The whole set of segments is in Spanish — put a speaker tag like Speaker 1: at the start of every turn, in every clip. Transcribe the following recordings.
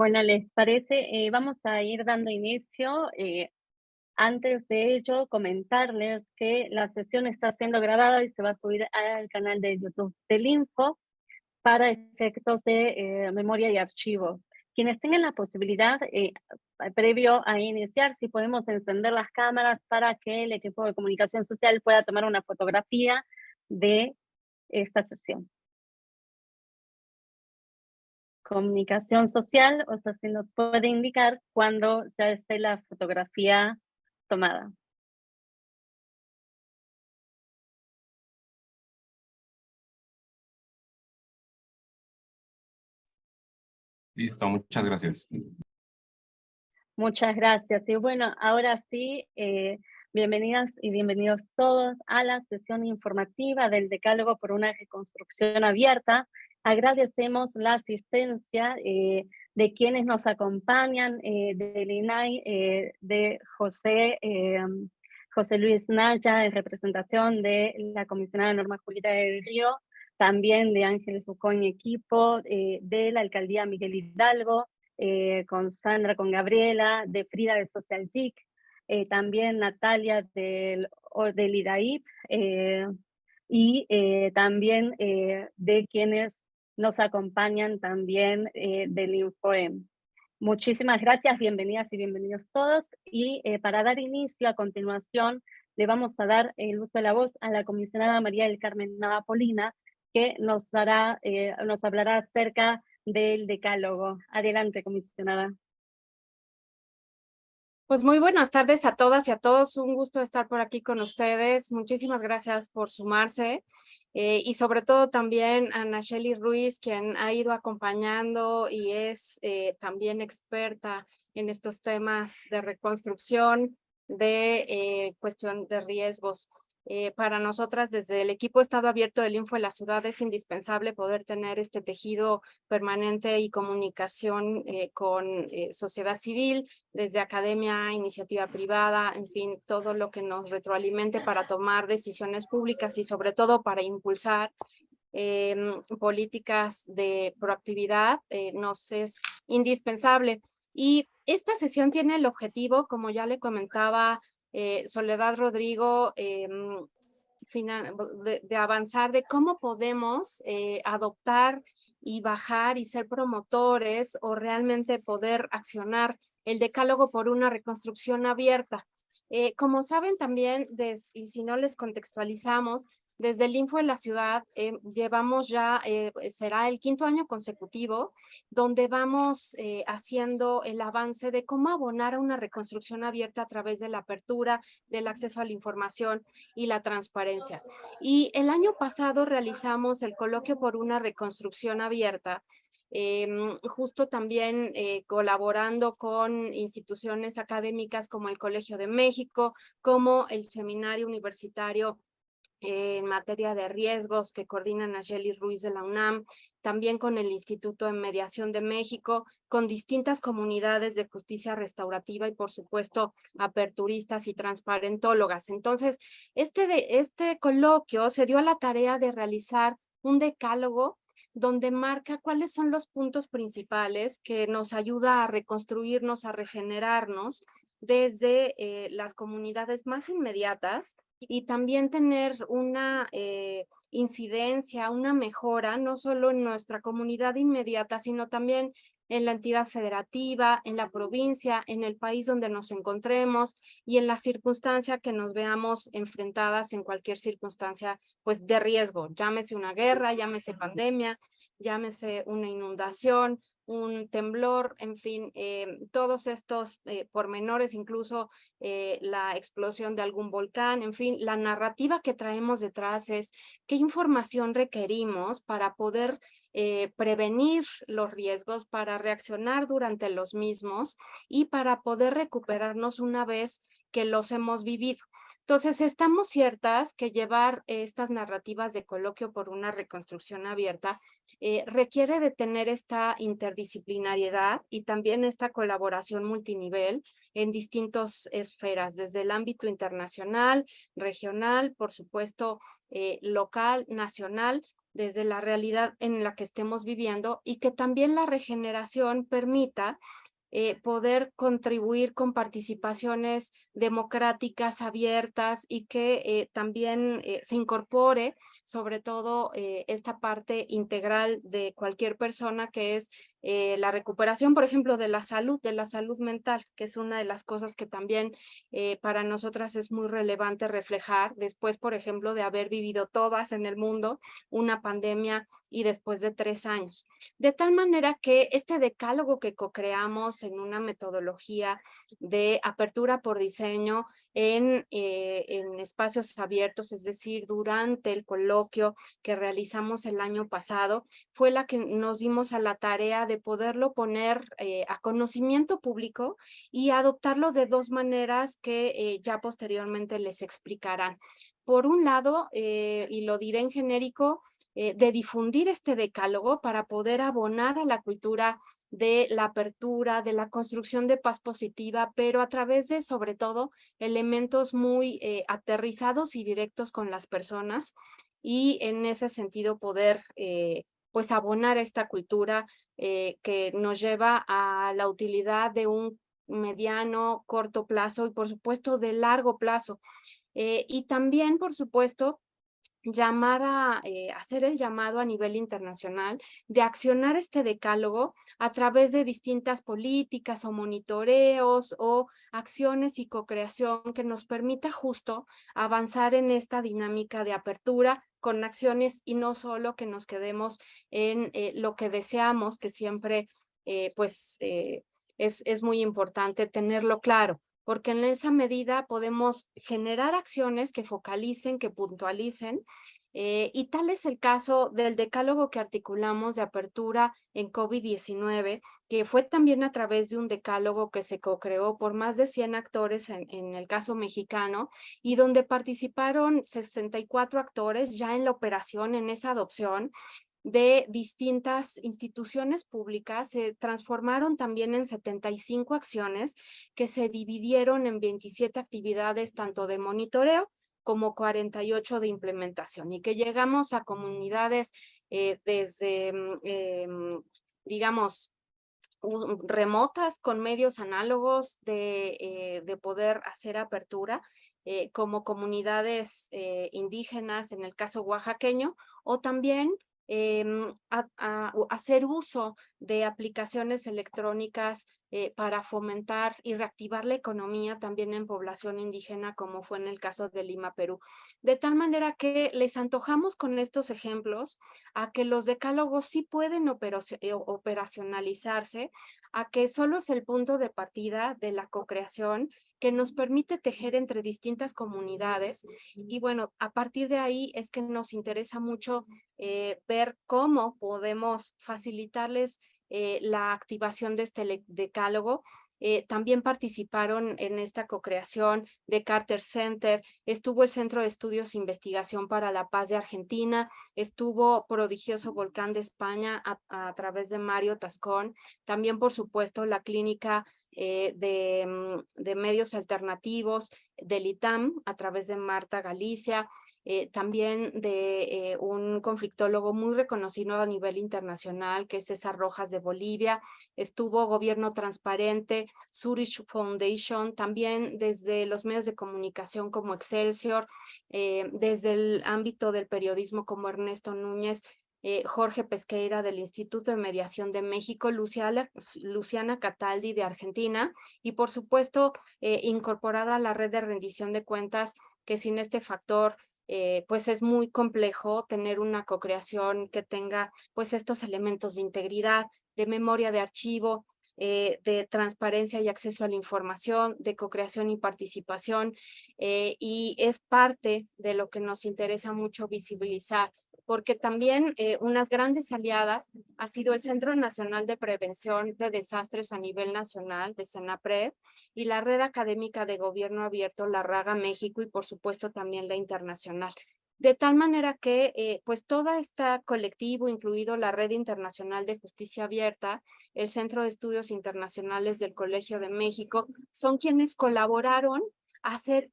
Speaker 1: Bueno, ¿les parece? Vamos a ir dando inicio. Antes de ello, comentarles que la sesión está siendo grabada y se va a subir al canal de YouTube del Info para efectos de memoria y archivo. Quienes tengan la posibilidad, previo a iniciar, si podemos encender las cámaras para que el equipo de comunicación social pueda tomar una fotografía de esta sesión. Comunicación social, o sea, si nos puede indicar cuando ya esté la fotografía tomada.
Speaker 2: Listo, muchas gracias.
Speaker 1: Muchas gracias. Y bueno, ahora sí, bienvenidas y bienvenidos todos a la sesión informativa del Decálogo por una reconstrucción abierta. Agradecemos la asistencia de quienes nos acompañan, del INAI, de José Luis Naya, en representación de la comisionada Norma Julieta del Río, también de Ángeles Bucón y equipo, de la Alcaldía Miguel Hidalgo, con Sandra, con Gabriela, de Frida de Socialtic, también Natalia del IDAIP, y también de quienes nos acompañan también del INFOEM. Muchísimas gracias, bienvenidas y bienvenidos todos. Y para dar inicio, a continuación, le vamos a dar el uso de la voz a la comisionada María del Carmen Navapolina, que nos hablará acerca del decálogo. Adelante, comisionada.
Speaker 3: Pues muy buenas tardes a todas y a todos. Un gusto estar por aquí con ustedes. Muchísimas gracias por sumarse y sobre todo también a Nacheli Ruiz, quien ha ido acompañando y es también experta en estos temas de reconstrucción, de cuestión de riesgos. Para nosotras, desde el equipo Estado Abierto del Info de la Ciudad, es indispensable poder tener este tejido permanente y comunicación con sociedad civil, desde academia, iniciativa privada, en fin, todo lo que nos retroalimente para tomar decisiones públicas y sobre todo para impulsar políticas de proactividad, nos es indispensable. Y esta sesión tiene el objetivo, como ya le comentaba Soledad Rodrigo, de avanzar, de cómo podemos adoptar y bajar y ser promotores o realmente poder accionar el decálogo por una reconstrucción abierta. Como saben también, y si no les contextualizamos, desde el Info en la Ciudad llevamos ya, será el 5º año consecutivo, donde vamos haciendo el avance de cómo abonar a una reconstrucción abierta a través de la apertura, del acceso a la información y la transparencia. Y el año pasado realizamos el coloquio por una reconstrucción abierta, justo también colaborando con instituciones académicas como el Colegio de México, como el Seminario Universitario en materia de riesgos que coordina Nacheli Ruiz de la UNAM, también con el Instituto de Mediación de México, con distintas comunidades de justicia restaurativa y por supuesto aperturistas y transparentólogas. Entonces, este coloquio se dio a la tarea de realizar un decálogo donde marca cuáles son los puntos principales que nos ayuda a reconstruirnos, a regenerarnos desde las comunidades más inmediatas y también tener una incidencia, una mejora, no solo en nuestra comunidad inmediata, sino también en la entidad federativa, en la provincia, en el país donde nos encontremos y en la circunstancia que nos veamos enfrentadas en cualquier circunstancia pues de riesgo, llámese una guerra, llámese pandemia, llámese una inundación, un temblor, en fin, todos estos pormenores, incluso la explosión de algún volcán, en fin, la narrativa que traemos detrás es qué información requerimos para poder prevenir los riesgos, para reaccionar durante los mismos y para poder recuperarnos una vez que los hemos vivido. Entonces, estamos ciertas que llevar estas narrativas de coloquio por una reconstrucción abierta requiere de tener esta interdisciplinariedad y también esta colaboración multinivel en distintas esferas, desde el ámbito internacional, regional, por supuesto, local, nacional, desde la realidad en la que estemos viviendo y que también la regeneración permita poder contribuir con participaciones democráticas abiertas y que también se incorpore sobre todo esta parte integral de cualquier persona, que es la recuperación, por ejemplo, de la salud mental, que es una de las cosas que también para nosotras es muy relevante reflejar después, por ejemplo, de haber vivido todas en el mundo una pandemia y después de 3 años. De tal manera que este decálogo que co-creamos en una metodología de apertura por diseño en espacios abiertos, es decir, durante el coloquio que realizamos el año pasado, fue la que nos dimos a la tarea de poderlo poner a conocimiento público y adoptarlo de 2 maneras que ya posteriormente les explicarán. Por un lado, y lo diré en genérico, de difundir este decálogo para poder abonar a la cultura de la apertura, de la construcción de paz positiva, pero a través de, sobre todo, elementos muy aterrizados y directos con las personas, y en ese sentido poder pues abonar esta cultura que nos lleva a la utilidad de un mediano, corto plazo y por supuesto de largo plazo. Y también, por supuesto, llamar a hacer el llamado a nivel internacional de accionar este decálogo a través de distintas políticas o monitoreos o acciones y co-creación que nos permita justo avanzar en esta dinámica de apertura con acciones y no solo que nos quedemos en lo que deseamos, que siempre es muy importante tenerlo claro, porque en esa medida podemos generar acciones que focalicen, que puntualicen, y tal es el caso del decálogo que articulamos de apertura en COVID-19, que fue también a través de un decálogo que se co-creó por más de 100 actores en el caso mexicano, y donde participaron 64 actores ya en la operación, en esa adopción de distintas instituciones públicas. Se transformaron también en 75 acciones que se dividieron en 27 actividades, tanto de monitoreo como 48 de implementación, y que llegamos a comunidades desde, digamos, remotas con medios análogos de poder hacer apertura, como comunidades indígenas en el caso oaxaqueño, o también hacer uso de aplicaciones electrónicas para fomentar y reactivar la economía también en población indígena, como fue en el caso de Lima, Perú. De tal manera que les antojamos con estos ejemplos a que los decálogos sí pueden operacionalizarse, a que solo es el punto de partida de la co-creación que nos permite tejer entre distintas comunidades. Y bueno, a partir de ahí es que nos interesa mucho ver cómo podemos facilitarles la activación de este decálogo. También participaron en esta co-creación de Carter Center, estuvo el Centro de Estudios e Investigación para la Paz de Argentina, estuvo Prodigioso Volcán de España a través de Mario Tascón, también por supuesto la Clínica de Medios Alternativos del ITAM a través de Marta Galicia, también de un conflictólogo muy reconocido a nivel internacional que es César Rojas de Bolivia, estuvo Gobierno Transparente, Zurich Foundation, también desde los medios de comunicación como Excelsior, desde el ámbito del periodismo como Ernesto Núñez, Jorge Pesqueira del Instituto de Mediación de México, Luciana Cataldi de Argentina, y por supuesto incorporada a la red de rendición de cuentas, que sin este factor pues es muy complejo tener una co-creación que tenga pues estos elementos de integridad, de memoria de archivo, de transparencia y acceso a la información, de co-creación y participación, y es parte de lo que nos interesa mucho visibilizar, porque también unas grandes aliadas ha sido el Centro Nacional de Prevención de Desastres a nivel nacional, de CENAPRED, y la Red Académica de Gobierno Abierto, la RAGA México, y por supuesto también la internacional. De tal manera que pues todo este colectivo, incluido la Red Internacional de Justicia Abierta, el Centro de Estudios Internacionales del Colegio de México, son quienes colaboraron hacer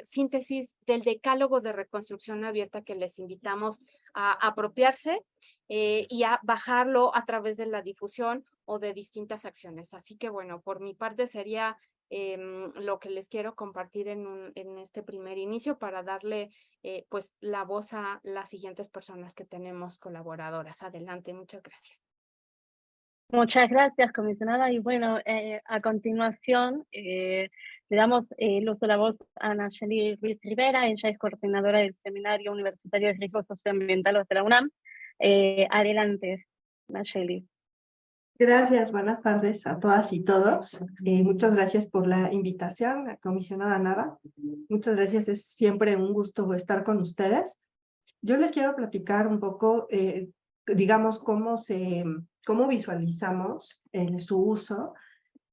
Speaker 3: síntesis del decálogo de reconstrucción abierta que les invitamos a apropiarse y a bajarlo a través de la difusión o de distintas acciones. Así que bueno, por mi parte sería lo que les quiero compartir en este primer inicio para darle pues la voz a las siguientes personas que tenemos colaboradoras. Adelante, muchas gracias.
Speaker 1: Muchas gracias, comisionada. Y bueno, a continuación le damos el uso de la voz a Nayeli Ruiz Rivera. Ella es coordinadora del Seminario Universitario de Riesgos Socioambientales de la UNAM. Adelante, Nayeli.
Speaker 4: Gracias, buenas tardes a todas y todos. Muchas gracias por la invitación, comisionada Nava. Muchas gracias, es siempre un gusto estar con ustedes. Yo les quiero platicar un poco, digamos, cómo visualizamos su uso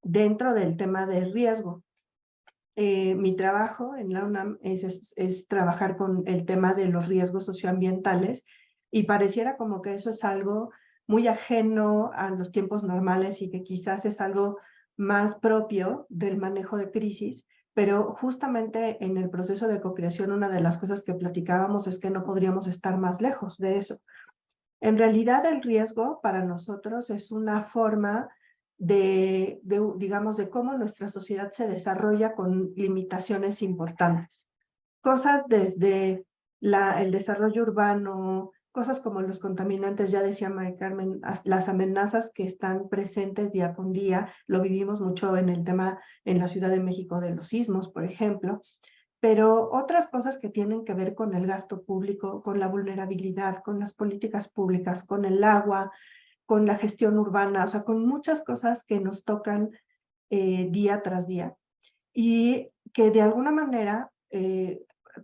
Speaker 4: dentro del tema del riesgo. Mi trabajo en la UNAM es trabajar con el tema de los riesgos socioambientales y pareciera como que eso es algo muy ajeno a los tiempos normales y que quizás es algo más propio del manejo de crisis, pero justamente en el proceso de co-creación una de las cosas que platicábamos es que no podríamos estar más lejos de eso. En realidad el riesgo para nosotros es una forma digamos, de cómo nuestra sociedad se desarrolla con limitaciones importantes. Cosas desde el desarrollo urbano, cosas como los contaminantes, ya decía María Carmen, las amenazas que están presentes día con día, lo vivimos mucho en el tema en la Ciudad de México de los sismos, por ejemplo, pero otras cosas que tienen que ver con el gasto público, con la vulnerabilidad, con las políticas públicas, con el agua, con la gestión urbana, o sea, con muchas cosas que nos tocan día tras día y que de alguna manera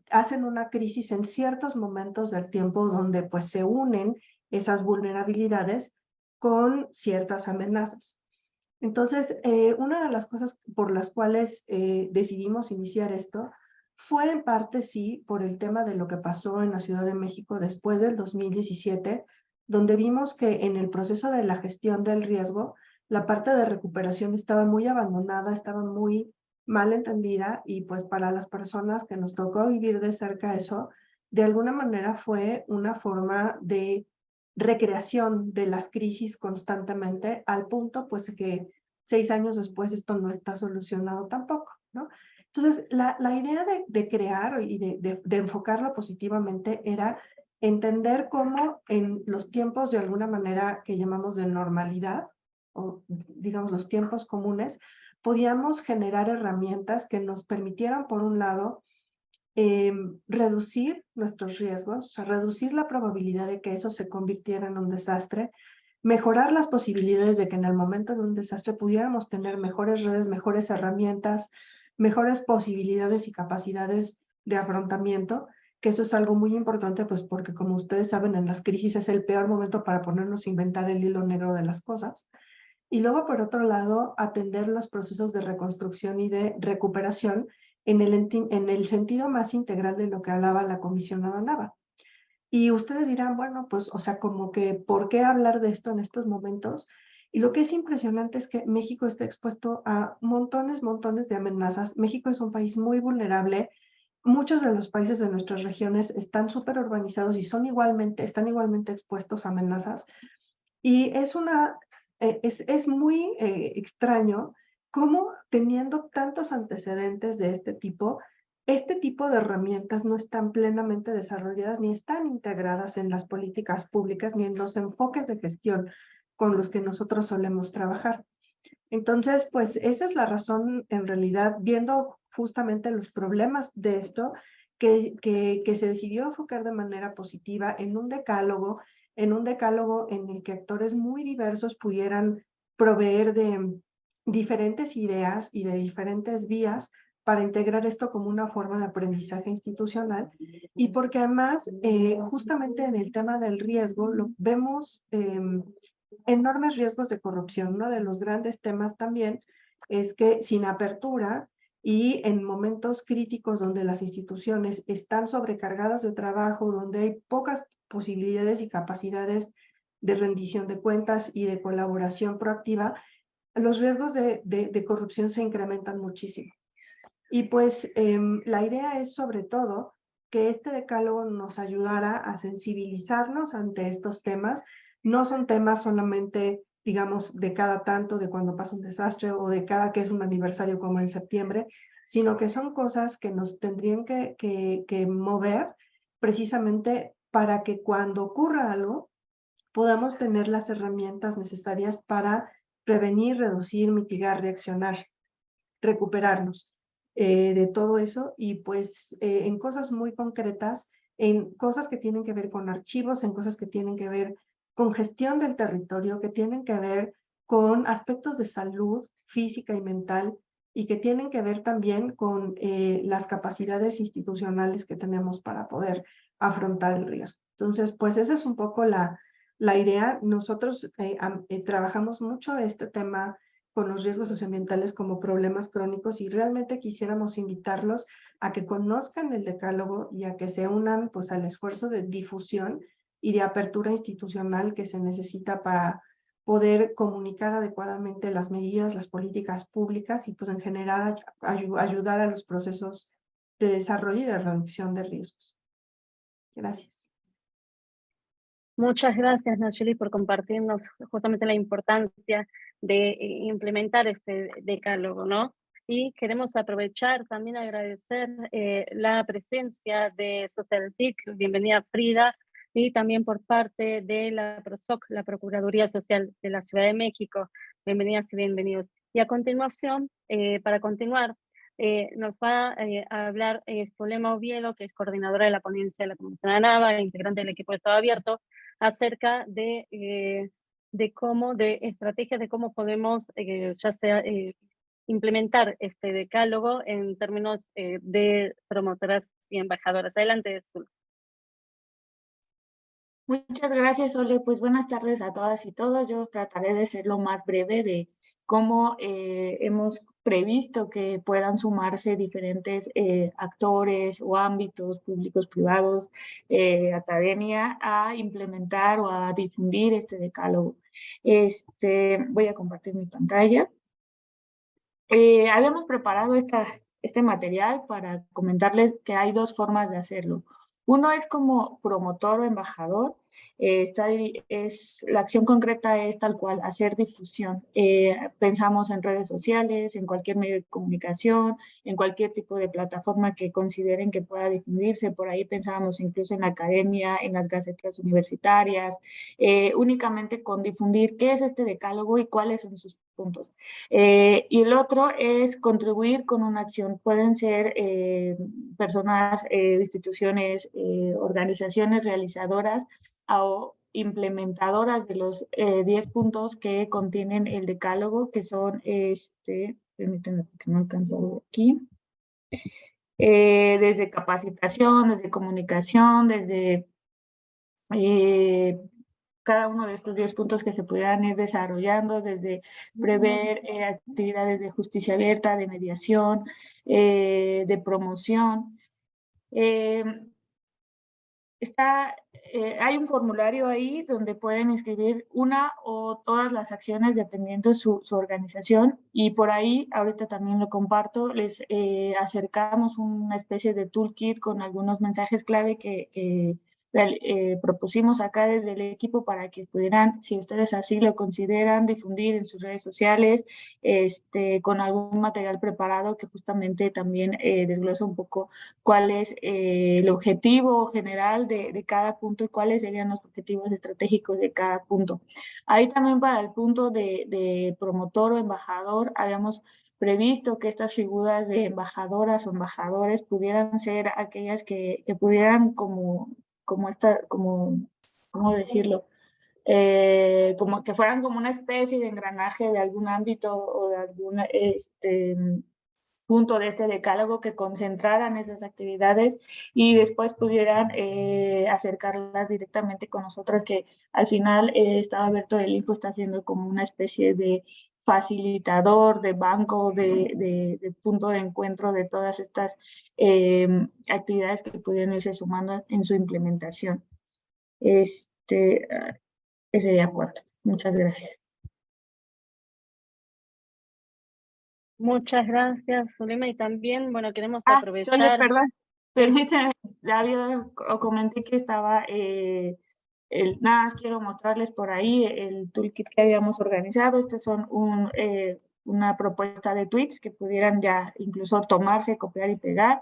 Speaker 4: hacen una crisis en ciertos momentos del tiempo donde pues se unen esas vulnerabilidades con ciertas amenazas. Entonces, una de las cosas por las cuales decidimos iniciar esto fue en parte, sí, por el tema de lo que pasó en la Ciudad de México después del 2017, donde vimos que en el proceso de la gestión del riesgo, la parte de recuperación estaba muy abandonada, estaba muy mal entendida y pues para las personas que nos tocó vivir de cerca eso, de alguna manera fue una forma de recreación de las crisis constantemente al punto pues que 6 años después esto no está solucionado tampoco, ¿no? Entonces, la idea de crear y de enfocarlo positivamente era entender cómo en los tiempos de alguna manera que llamamos de normalidad, o digamos los tiempos comunes, podíamos generar herramientas que nos permitieran, por un lado, reducir nuestros riesgos, o sea, reducir la probabilidad de que eso se convirtiera en un desastre, mejorar las posibilidades de que en el momento de un desastre pudiéramos tener mejores redes, mejores herramientas, mejores posibilidades y capacidades de afrontamiento, que eso es algo muy importante, pues porque como ustedes saben, en las crisis es el peor momento para ponernos a inventar el hilo negro de las cosas. Y luego, por otro lado, atender los procesos de reconstrucción y de recuperación en el sentido más integral de lo que hablaba la comisionada Nava. Y ustedes dirán, bueno, pues, o sea, como que, ¿por qué hablar de esto en estos momentos? Y lo que es impresionante es que México está expuesto a montones de amenazas. México es un país muy vulnerable. Muchos de los países de nuestras regiones están súper urbanizados y están igualmente expuestos a amenazas. Y es muy extraño cómo teniendo tantos antecedentes de este tipo de herramientas no están plenamente desarrolladas ni están integradas en las políticas públicas ni en los enfoques de gestión con los que nosotros solemos trabajar. Entonces, pues esa es la razón, en realidad, viendo justamente los problemas de esto, que se decidió enfocar de manera positiva en un decálogo en el que actores muy diversos pudieran proveer de diferentes ideas y de diferentes vías para integrar esto como una forma de aprendizaje institucional y porque además justamente en el tema del riesgo lo vemos enormes riesgos de corrupción. Uno de los grandes temas también es que sin apertura y en momentos críticos donde las instituciones están sobrecargadas de trabajo, donde hay pocas posibilidades y capacidades de rendición de cuentas y de colaboración proactiva, los riesgos de corrupción se incrementan muchísimo. Y pues la idea es sobre todo que este decálogo nos ayudara a sensibilizarnos ante estos temas. No son temas solamente, digamos, de cada tanto, de cuando pasa un desastre o de cada que es un aniversario como en septiembre, sino que son cosas que nos tendrían que mover precisamente para que cuando ocurra algo podamos tener las herramientas necesarias para prevenir, reducir, mitigar, reaccionar, recuperarnos de todo eso y pues en cosas muy concretas, en cosas que tienen que ver con archivos, en cosas que tienen que ver con gestión del territorio, que tienen que ver con aspectos de salud física y mental y que tienen que ver también con las capacidades institucionales que tenemos para poder afrontar el riesgo. Entonces, pues esa es un poco la idea. Nosotros trabajamos mucho este tema con los riesgos socioambientales como problemas crónicos y realmente quisiéramos invitarlos a que conozcan el decálogo y a que se unan pues al esfuerzo de difusión y de apertura institucional que se necesita para poder comunicar adecuadamente las medidas, las políticas públicas y pues en general ayudar a los procesos de desarrollo y de reducción de riesgos. Gracias.
Speaker 1: Muchas gracias, Nacheli, por compartirnos justamente la importancia de implementar este decálogo, ¿no? Y queremos aprovechar también agradecer la presencia de SocialTIC, bienvenida Frida, y también por parte de la PROSOC, la Procuraduría Social de la Ciudad de México. Bienvenidas y bienvenidos. Y a continuación, para continuar, nos va a hablar Zulema Oviedo, que es coordinadora de la ponencia de la Comisión ANAVA, integrante del equipo de Estado Abierto, acerca de estrategias de cómo podemos ya sea implementar este decálogo en términos de promotoras y embajadoras. Adelante, Zul.
Speaker 5: Muchas gracias, Ole. Pues buenas tardes a todas y todos. Yo trataré de ser lo más breve de cómo hemos previsto que puedan sumarse diferentes actores o ámbitos públicos, privados, academia, a implementar o a difundir este decálogo. Voy a compartir mi pantalla. Habíamos preparado este material para comentarles que hay dos formas de hacerlo. Uno es como promotor o embajador. La acción concreta es tal cual, hacer difusión. Pensamos en redes sociales, en cualquier medio de comunicación, en cualquier tipo de plataforma que consideren que pueda difundirse. Por ahí pensábamos incluso en la academia, en las gacetas universitarias, únicamente con difundir qué es este decálogo y cuáles son sus puntos. Y el otro es contribuir con una acción. Pueden ser personas, instituciones, organizaciones realizadoras o implementadoras de los 10 puntos que contienen el decálogo, que son, permítanme porque no alcanzo a ver aquí, desde capacitación, desde comunicación, desde cada uno de estos 10 puntos que se pudieran ir desarrollando, desde prever actividades de justicia abierta, de mediación, de promoción. Hay un formulario ahí donde pueden inscribir una o todas las acciones dependiendo de su organización, y por ahí, ahorita también lo comparto, les acercamos una especie de toolkit con algunos mensajes clave que propusimos acá desde el equipo para que pudieran, si ustedes así lo consideran, difundir en sus redes sociales, con algún material preparado que justamente también desglosa un poco cuál es el objetivo general de cada punto y cuáles serían los objetivos estratégicos de cada punto. Ahí también para el punto de promotor o embajador, habíamos previsto que estas figuras de embajadoras o embajadores pudieran ser aquellas que pudieran ¿cómo decirlo? Como que fueran como una especie de engranaje de algún ámbito o de algún punto de este decálogo, que concentraran esas actividades y después pudieran acercarlas directamente con nosotras, que al final Estado Abierto del Info está haciendo como una especie de facilitador, de banco, de punto de encuentro de todas estas actividades que pudieran irse sumando en su implementación. Ese sería cuarto. Muchas gracias.
Speaker 1: Muchas gracias, Zulema, y también, bueno, queremos
Speaker 5: Sole,
Speaker 1: aprovechar.
Speaker 5: perdón, permíteme, comenté que estaba, nada más quiero mostrarles por ahí el toolkit que habíamos organizado. Estas son una propuesta de tweets que pudieran ya incluso tomarse, copiar y pegar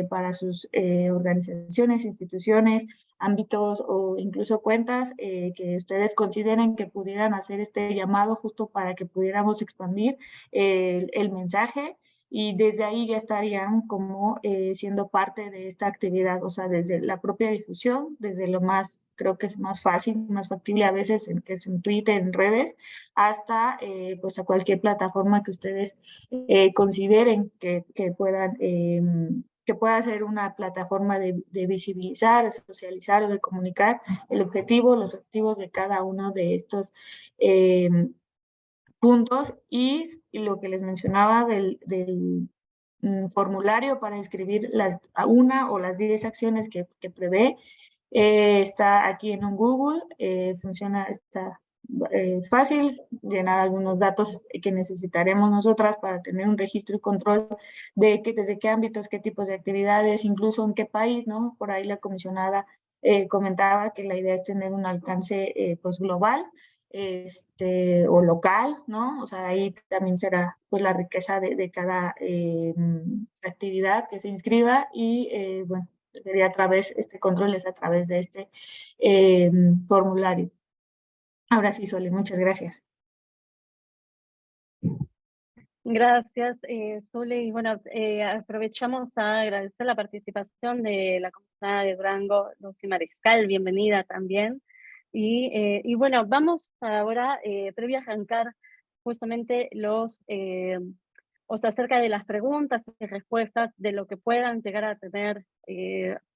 Speaker 5: para sus organizaciones, instituciones, ámbitos o incluso cuentas que ustedes consideren que pudieran hacer este llamado justo para que pudiéramos expandir el mensaje, y desde ahí ya estarían como siendo parte de esta actividad, o sea, desde la propia difusión, desde lo más, creo que es más fácil, más factible a veces, que es en Twitter, en redes, hasta pues a cualquier plataforma que ustedes consideren que puedan que pueda ser una plataforma de visibilizar, de socializar o de comunicar el objetivo, los objetivos de cada uno de estos puntos, y lo que les mencionaba del formulario para inscribir una o las 10 acciones que prevé. Está aquí en un Google, está fácil, llenar algunos datos que necesitaremos nosotras para tener un registro y control de desde qué ámbitos, qué tipos de actividades, incluso en qué país, ¿no? Por ahí la comisionada comentaba que la idea es tener un alcance pues global, o local, ¿no? O sea, ahí también será pues la riqueza de cada actividad que se inscriba, y bueno, sería a través, control es a través de este formulario. Ahora sí, Sole, muchas gracias.
Speaker 1: Gracias, Zule, y bueno, aprovechamos a agradecer la participación de la comisionada de Durango, Lucy Mariscal, bienvenida también. Y bueno, vamos ahora, previo a arrancar justamente o sea, acerca de las preguntas y respuestas de lo que puedan llegar a tener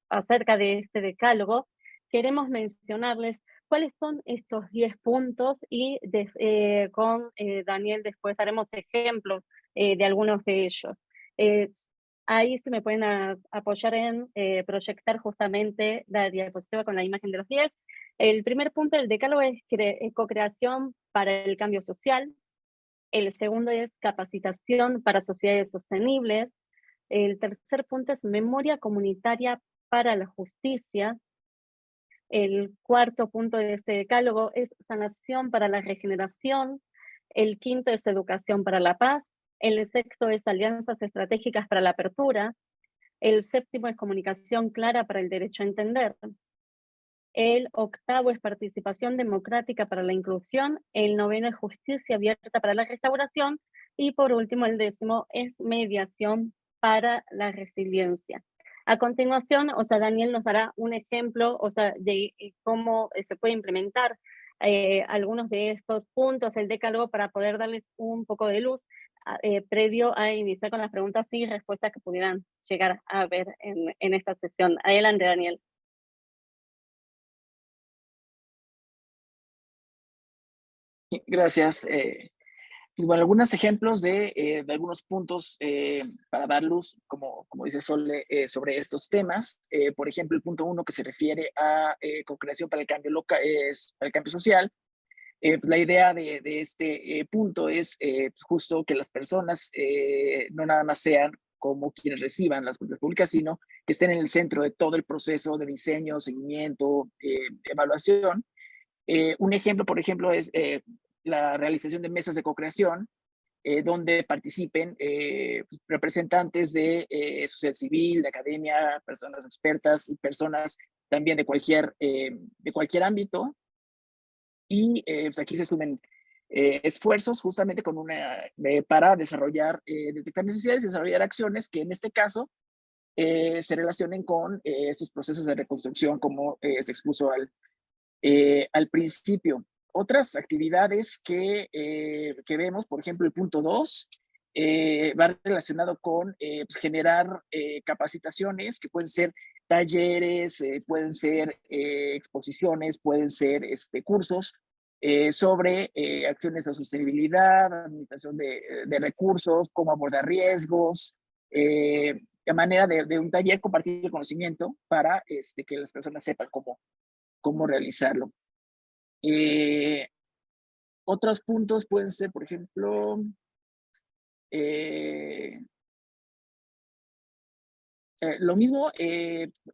Speaker 1: acerca de este decálogo, queremos mencionarles cuáles son estos 10 puntos, y con Daniel después haremos ejemplos de algunos de ellos. Ahí se me pueden apoyar en proyectar justamente la diapositiva con la imagen de los 10. El primer punto del decálogo es co-creación para el cambio social. El segundo es capacitación para sociedades sostenibles. El tercer punto es memoria comunitaria para la justicia. El cuarto punto de este decálogo es sanación para la regeneración. El quinto es educación para la paz. El sexto es alianzas estratégicas para la apertura. El séptimo es comunicación clara para el derecho a entender. El octavo es participación democrática para la inclusión. El noveno es justicia abierta para la restauración. Y por último, el décimo es mediación para la resiliencia. A continuación, o sea, Daniel nos dará un ejemplo, o sea, de cómo se puede implementar algunos de estos puntos del decálogo para poder darles un poco de luz previo a iniciar con las preguntas y respuestas que pudieran llegar a ver en esta sesión. Adelante, Daniel.
Speaker 6: Gracias. Y bueno, algunos ejemplos de algunos puntos para dar luz, como dice Sole, sobre estos temas. Por ejemplo, el punto 1 que se refiere a co-creación para el cambio local, para el cambio social. Pues la idea de este punto es justo que las personas no nada más sean como quienes reciban las políticas públicas, sino que estén en el centro de todo el proceso de diseño, seguimiento, evaluación. Un ejemplo, por ejemplo, es la realización de mesas de co-creación, donde participen representantes de sociedad civil, de academia, personas expertas y personas también de cualquier ámbito. Y pues aquí se sumen esfuerzos justamente para desarrollar, detectar necesidades y desarrollar acciones que en este caso se relacionen con estos procesos de reconstrucción, como se expuso al principio. Otras actividades que vemos, por ejemplo, el punto 2, va relacionado con generar capacitaciones que pueden ser talleres, pueden ser exposiciones, pueden ser cursos sobre acciones de sostenibilidad, administración de recursos, cómo abordar riesgos, de manera de un taller, compartir el conocimiento para que las personas sepan cómo realizarlo. Otros puntos pueden ser, por ejemplo, Lo mismo,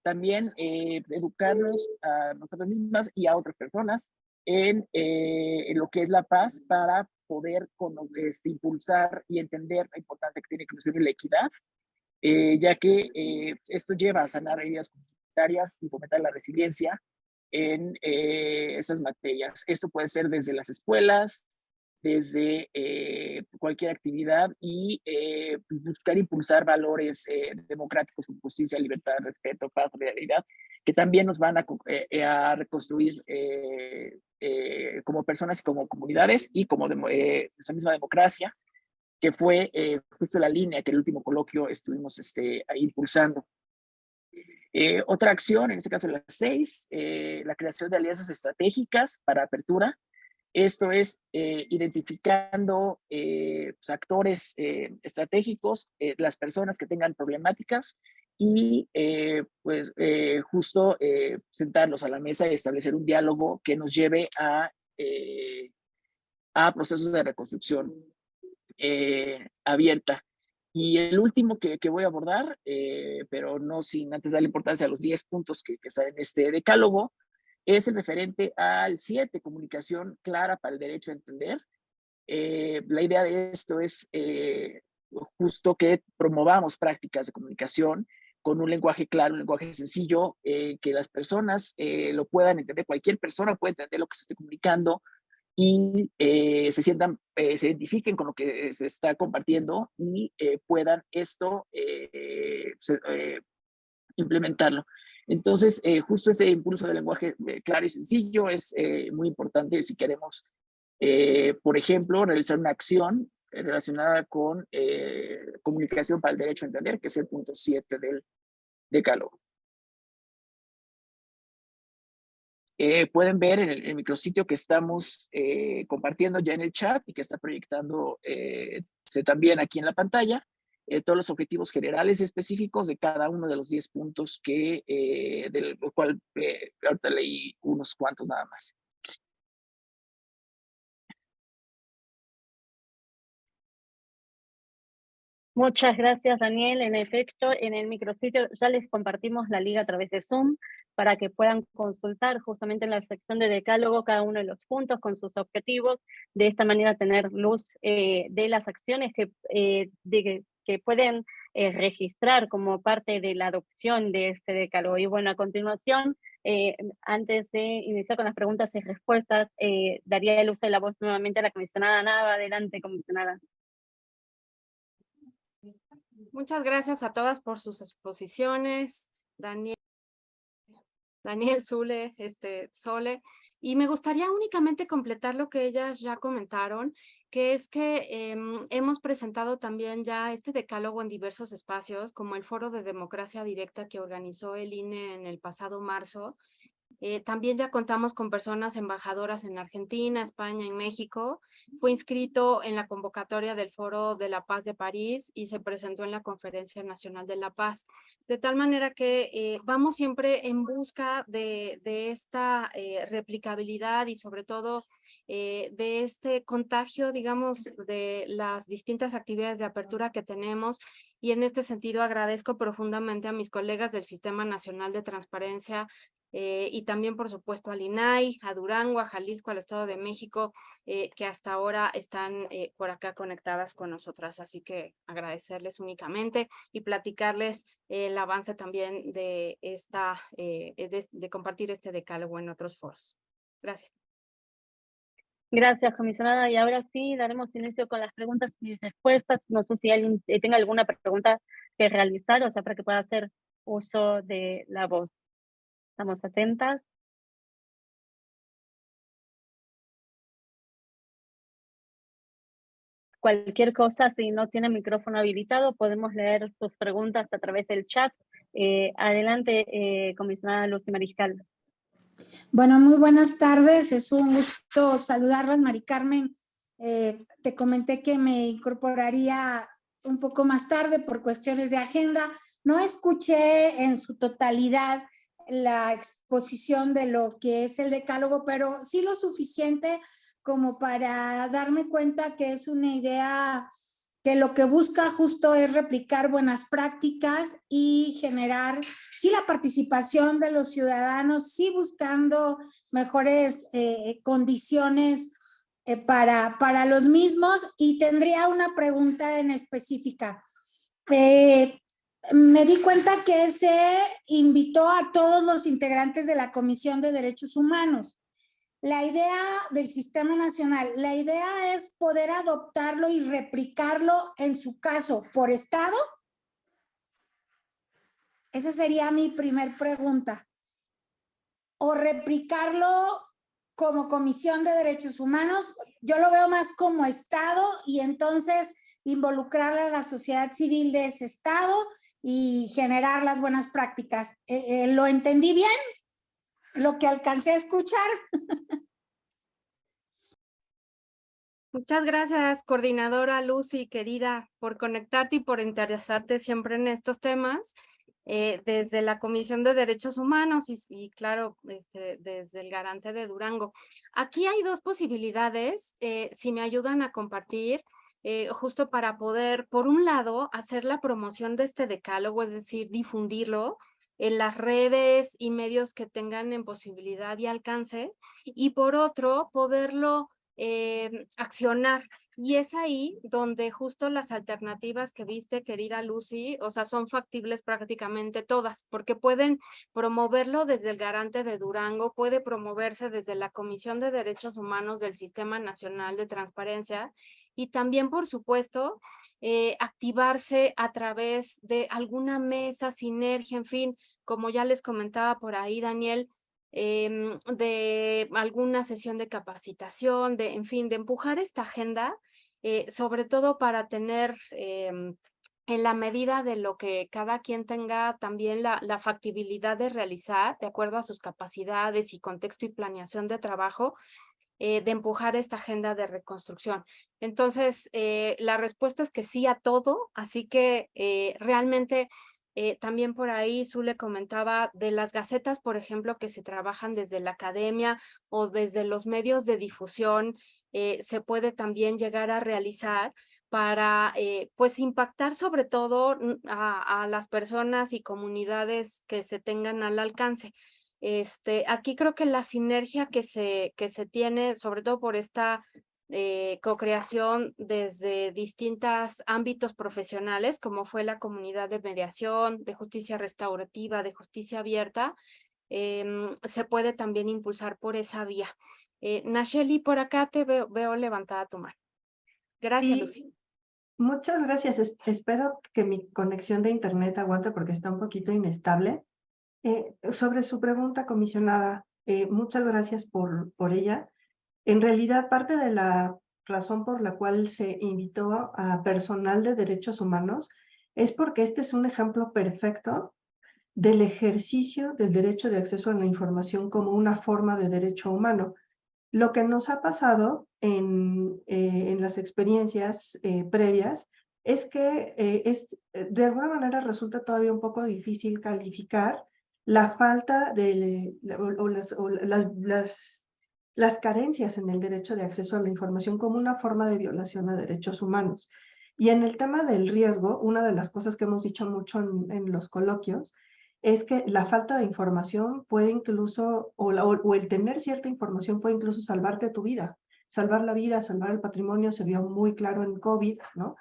Speaker 6: también educarnos a nosotros mismas y a otras personas en lo que es la paz para poder impulsar y entender la importancia que tiene la inclusión y la equidad, ya que esto lleva a sanar heridas comunitarias y fomentar la resiliencia en estas materias. Esto puede ser desde las escuelas, desde cualquier actividad y buscar impulsar valores democráticos como justicia, libertad, respeto, paz, realidad, que también nos van a reconstruir como personas y como comunidades y como esa misma democracia, que fue justo la línea que en el último coloquio estuvimos ahí impulsando. Otra acción, en este caso la 6, la creación de alianzas estratégicas para apertura. Esto es identificando pues, actores estratégicos, las personas que tengan problemáticas y pues justo sentarlos a la mesa y establecer un diálogo que nos lleve a procesos de reconstrucción abierta. Y el último que voy a abordar, pero no sin antes darle importancia a los 10 puntos que están en este decálogo, es el referente al 7, comunicación clara para el derecho a entender. La idea de esto es justo que promovamos prácticas de comunicación con un lenguaje claro, un lenguaje sencillo, que las personas lo puedan entender, cualquier persona puede entender lo que se esté comunicando y se sientan, se identifiquen con lo que se está compartiendo y puedan esto implementarlo. Entonces, justo ese impulso del lenguaje claro y sencillo es muy importante si queremos, por ejemplo, realizar una acción relacionada con comunicación para el derecho a entender, que es el punto 7 del decálogo. Pueden ver en el micrositio que estamos compartiendo ya en el chat y que está proyectando también aquí en la pantalla, todos los objetivos generales y específicos de cada uno de los 10 puntos del cual ahorita leí unos cuantos nada más.
Speaker 1: Muchas gracias, Daniel. En efecto, en el micrositio ya les compartimos la liga a través de Zoom para que puedan consultar justamente en la sección de decálogo cada uno de los puntos con sus objetivos. De esta manera tener luz de las acciones que pueden registrar como parte de la adopción de este decálogo. Y bueno, a continuación, antes de iniciar con las preguntas y respuestas, daría el uso de la voz nuevamente a la comisionada Nava. Adelante, comisionada.
Speaker 3: Muchas gracias a todas por sus exposiciones, Daniel, Sole, Sole. Y me gustaría únicamente completar lo que ellas ya comentaron, que es que hemos presentado también ya este decálogo en diversos espacios, como el Foro de Democracia Directa que organizó el INE en el pasado marzo. También ya contamos con personas embajadoras en Argentina, España y México. Fue inscrito en la convocatoria del Foro de la Paz de París y se presentó en la Conferencia Nacional de la Paz. De tal manera que vamos siempre en busca de esta replicabilidad y sobre todo de este contagio, digamos, de las distintas actividades de apertura que tenemos. Y en este sentido agradezco profundamente a mis colegas del Sistema Nacional de Transparencia y también, por supuesto, al INAI, a Durango, a Jalisco, al Estado de México, que hasta ahora están por acá conectadas con nosotras. Así que agradecerles únicamente y platicarles el avance también de compartir este decálogo en otros foros. Gracias.
Speaker 1: Gracias, comisionada. Y ahora sí, daremos inicio con las preguntas y respuestas. No sé si alguien tenga alguna pregunta que realizar, o sea, para que pueda hacer uso de la voz. Estamos atentas. Cualquier cosa, si no tiene micrófono habilitado, podemos leer sus preguntas a través del chat. Adelante, comisionada Lucy Mariscal.
Speaker 7: Bueno, muy buenas tardes. Es un gusto saludarlas, Mari Carmen. Te comenté que me incorporaría un poco más tarde por cuestiones de agenda. No escuché en su totalidad la exposición de lo que es el decálogo, pero sí lo suficiente como para darme cuenta que es una idea que lo que busca justo es replicar buenas prácticas y generar, sí, la participación de los ciudadanos, sí, buscando mejores condiciones para los mismos. Y tendría una pregunta en específica. Me di cuenta que se invitó a todos los integrantes de la Comisión de Derechos Humanos. La idea del Sistema Nacional, la idea es poder adoptarlo y replicarlo en su caso por estado. Esa sería mi primer pregunta. O replicarlo como Comisión de Derechos Humanos. Yo lo veo más como estado y entonces involucrar a la sociedad civil de ese estado y generar las buenas prácticas. ¿Lo entendí bien? ¿Lo que alcancé a escuchar?
Speaker 3: Muchas gracias, coordinadora Lucy, querida, por conectarte y por interesarte siempre en estos temas. Desde la Comisión de Derechos Humanos y claro, desde el Garante de Durango. Aquí hay dos posibilidades, si me ayudan a compartir, justo para poder, por un lado, hacer la promoción de este decálogo, es decir, difundirlo en las redes y medios que tengan en posibilidad y alcance, y por otro, poderlo accionar. Y es ahí donde justo las alternativas que viste, querida Lucy, o sea, son factibles prácticamente todas, porque pueden promoverlo desde el Garante de Durango, puede promoverse desde la Comisión de Derechos Humanos del Sistema Nacional de Transparencia y también, por supuesto, activarse a través de alguna mesa, sinergia, en fin, como ya les comentaba por ahí, Daniel, de alguna sesión de capacitación, en fin, de empujar esta agenda, sobre todo para tener en la medida de lo que cada quien tenga también la factibilidad de realizar, de acuerdo a sus capacidades y contexto y planeación de trabajo, de empujar esta agenda de reconstrucción. Entonces, la respuesta es que sí a todo, así que realmente también por ahí Zule comentaba de las gacetas, por ejemplo, que se trabajan desde la academia o desde los medios de difusión, se puede también llegar a realizar para pues impactar sobre todo a las personas y comunidades que se tengan al alcance. Aquí creo que la sinergia que se tiene, sobre todo por esta co-creación desde distintos ámbitos profesionales, como fue la comunidad de mediación, de justicia restaurativa, de justicia abierta, se puede también impulsar por esa vía. Nacheli, por acá te veo levantada tu mano. Gracias,
Speaker 4: Sí,
Speaker 3: Lucy.
Speaker 4: muchas gracias. Espero que mi conexión de internet aguante porque está un poquito inestable. Sobre su pregunta, comisionada, muchas gracias por ella. En realidad, parte de la razón por la cual se invitó a personal de derechos humanos es porque este es un ejemplo perfecto del ejercicio del derecho de acceso a la información como una forma de derecho humano. Lo que nos ha pasado en las experiencias previas es que de alguna manera resulta todavía un poco difícil calificar la falta de las carencias en el derecho de acceso a la información como una forma de violación a derechos humanos. Y en el tema del riesgo, una de las cosas que hemos dicho mucho en los coloquios es que la falta de información puede incluso, o el tener cierta información puede incluso salvarte tu vida. Salvar la vida, salvar el patrimonio se vio muy claro en COVID, ¿no?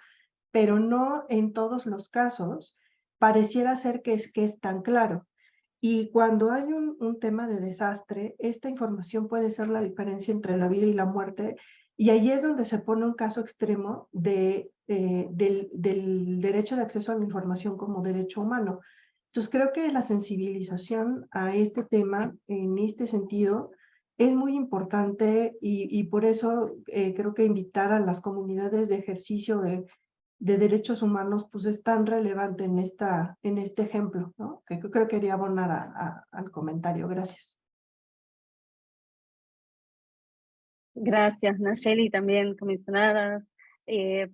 Speaker 4: Pero no en todos los casos pareciera ser que es tan claro. Y cuando hay un tema de desastre, esta información puede ser la diferencia entre la vida y la muerte. Y ahí es donde se pone un caso extremo del derecho de acceso a la información como derecho humano. Entonces creo que la sensibilización a este tema en este sentido es muy importante y por eso creo que invitar a las comunidades de ejercicio de derechos humanos pues es tan relevante en este ejemplo, ¿no? Que creo que quería abonar al comentario. Gracias.
Speaker 1: Gracias, Nacheli, también comisionadas,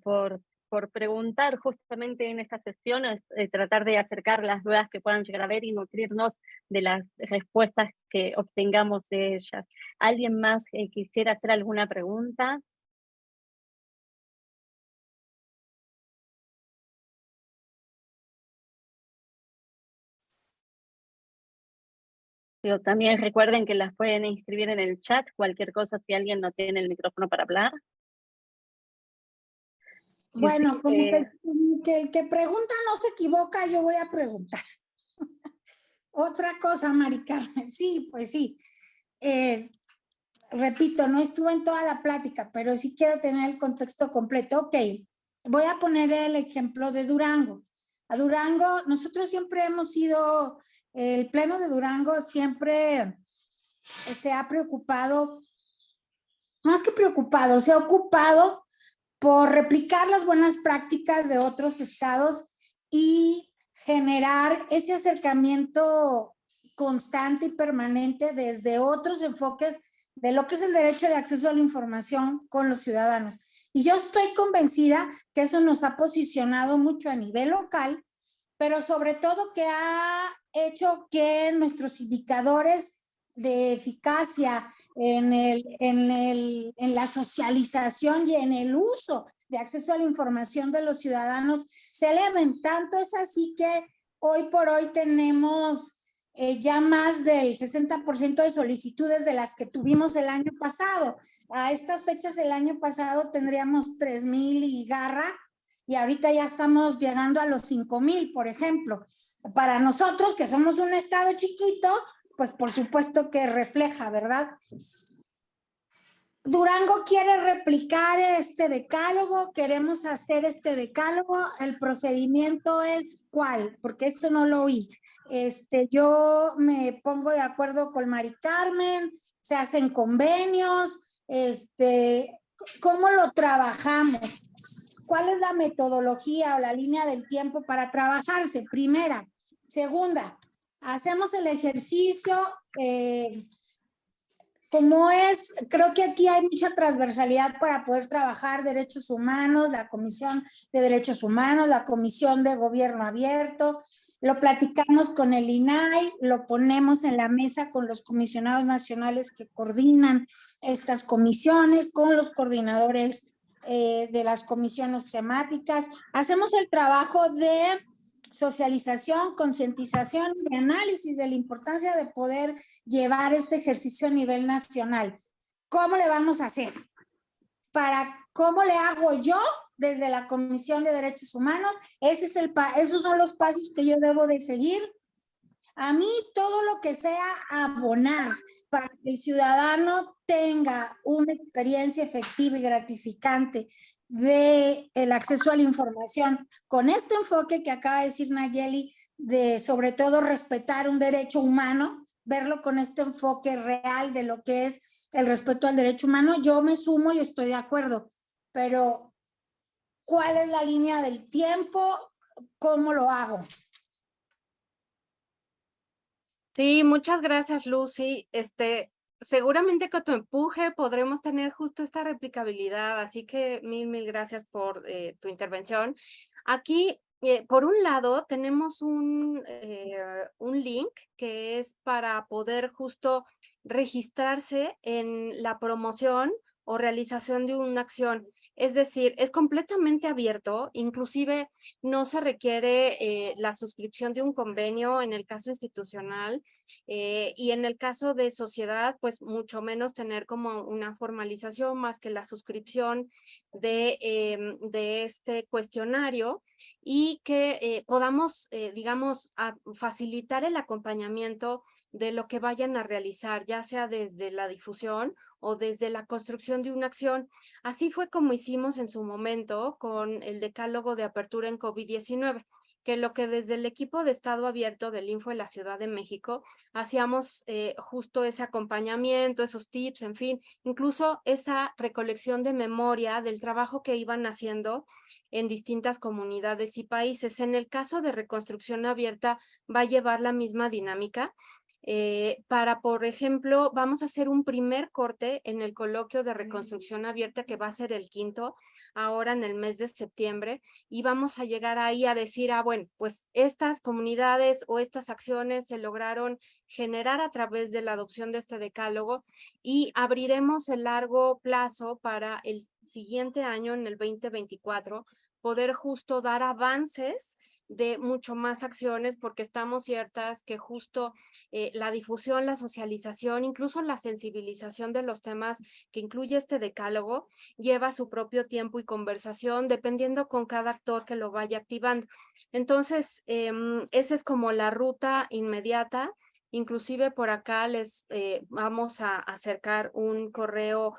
Speaker 1: por preguntar justamente en estas sesiones, tratar de acercar las dudas que puedan llegar a ver y nutrirnos de las respuestas que obtengamos de ellas. ¿Alguien más quisiera hacer alguna pregunta? Pero también recuerden que las pueden inscribir en el chat, cualquier cosa si alguien no tiene el micrófono para hablar.
Speaker 7: Bueno,
Speaker 1: Sí,
Speaker 7: como que el que pregunta no se equivoca, yo voy a preguntar. Otra cosa, Mari Carmen, sí, pues sí. Repito, no estuve en toda la plática, pero sí quiero tener el contexto completo. Ok, voy a poner el ejemplo de Durango. A Durango, nosotros siempre hemos sido, el Pleno de Durango siempre se ha preocupado, más que preocupado, se ha ocupado por replicar las buenas prácticas de otros estados y generar ese acercamiento constante y permanente desde otros enfoques de lo que es el derecho de acceso a la información con los ciudadanos. Y yo estoy convencida que eso nos ha posicionado mucho a nivel local, pero sobre todo que ha hecho que nuestros indicadores de eficacia en la socialización y en el uso de acceso a la información de los ciudadanos se eleven. Tanto es así que hoy por hoy tenemos ya más del 60% de solicitudes de las que tuvimos el año pasado. A estas fechas el año pasado tendríamos 3,000 y garra, y ahorita ya estamos llegando a los 5,000, por ejemplo. Para nosotros, que somos un estado chiquito, pues por supuesto que refleja, ¿verdad? Durango quiere replicar este decálogo, queremos hacer este decálogo. El procedimiento es ¿cuál? Porque esto no lo oí. Yo me pongo de acuerdo con Mari Carmen, se hacen convenios, ¿cómo lo trabajamos? ¿Cuál es la metodología o la línea del tiempo para trabajarse? Primera. Segunda, hacemos el ejercicio, creo que aquí hay mucha transversalidad para poder trabajar derechos humanos, la Comisión de Derechos Humanos, la Comisión de Gobierno Abierto, lo platicamos con el INAI, lo ponemos en la mesa con los comisionados nacionales que coordinan estas comisiones, con los coordinadores de las comisiones temáticas, hacemos el trabajo de socialización, concientización y análisis de la importancia de poder llevar este ejercicio a nivel nacional. ¿Cómo le vamos a hacer? ¿Cómo le hago yo desde la Comisión de Derechos Humanos? Esos son los pasos que yo debo de seguir. A mí todo lo que sea abonar para que el ciudadano tenga una experiencia efectiva y gratificante del acceso a la información, con este enfoque que acaba de decir Nayeli, de sobre todo respetar un derecho humano, verlo con este enfoque real de lo que es el respeto al derecho humano, yo me sumo y estoy de acuerdo, pero ¿cuál es la línea del tiempo? ¿Cómo lo hago?
Speaker 3: Sí, muchas gracias, Lucy. Seguramente con tu empuje podremos tener justo esta replicabilidad, así que mil gracias por tu intervención. Aquí, por un lado, tenemos un link que es para poder justo registrarse en la promoción o realización de una acción. Es decir, es completamente abierto, inclusive no se requiere la suscripción de un convenio en el caso institucional, y en el caso de sociedad, pues mucho menos tener como una formalización más que la suscripción de este cuestionario, y que podamos, digamos, facilitar el acompañamiento de lo que vayan a realizar, ya sea desde la difusión o desde la construcción de una acción. Así fue como hicimos en su momento con el decálogo de apertura en COVID-19, que lo que desde el equipo de Estado Abierto del Info de la Ciudad de México hacíamos justo ese acompañamiento, esos tips, en fin, incluso esa recolección de memoria del trabajo que iban haciendo en distintas comunidades y países. En el caso de Reconstrucción Abierta va a llevar la misma dinámica. Por ejemplo, vamos a hacer un primer corte en el coloquio de Reconstrucción Abierta, que va a ser el 5º, ahora en el mes de septiembre, y vamos a llegar ahí a decir, bueno, pues estas comunidades o estas acciones se lograron generar a través de la adopción de este decálogo, y abriremos el largo plazo para el siguiente año, en el 2024, poder justo dar avances de mucho más acciones, porque estamos ciertas que justo la difusión, la socialización, incluso la sensibilización de los temas que incluye este decálogo, lleva su propio tiempo y conversación, dependiendo con cada actor que lo vaya activando. Entonces, esa es como la ruta inmediata. Inclusive por acá les vamos a acercar un correo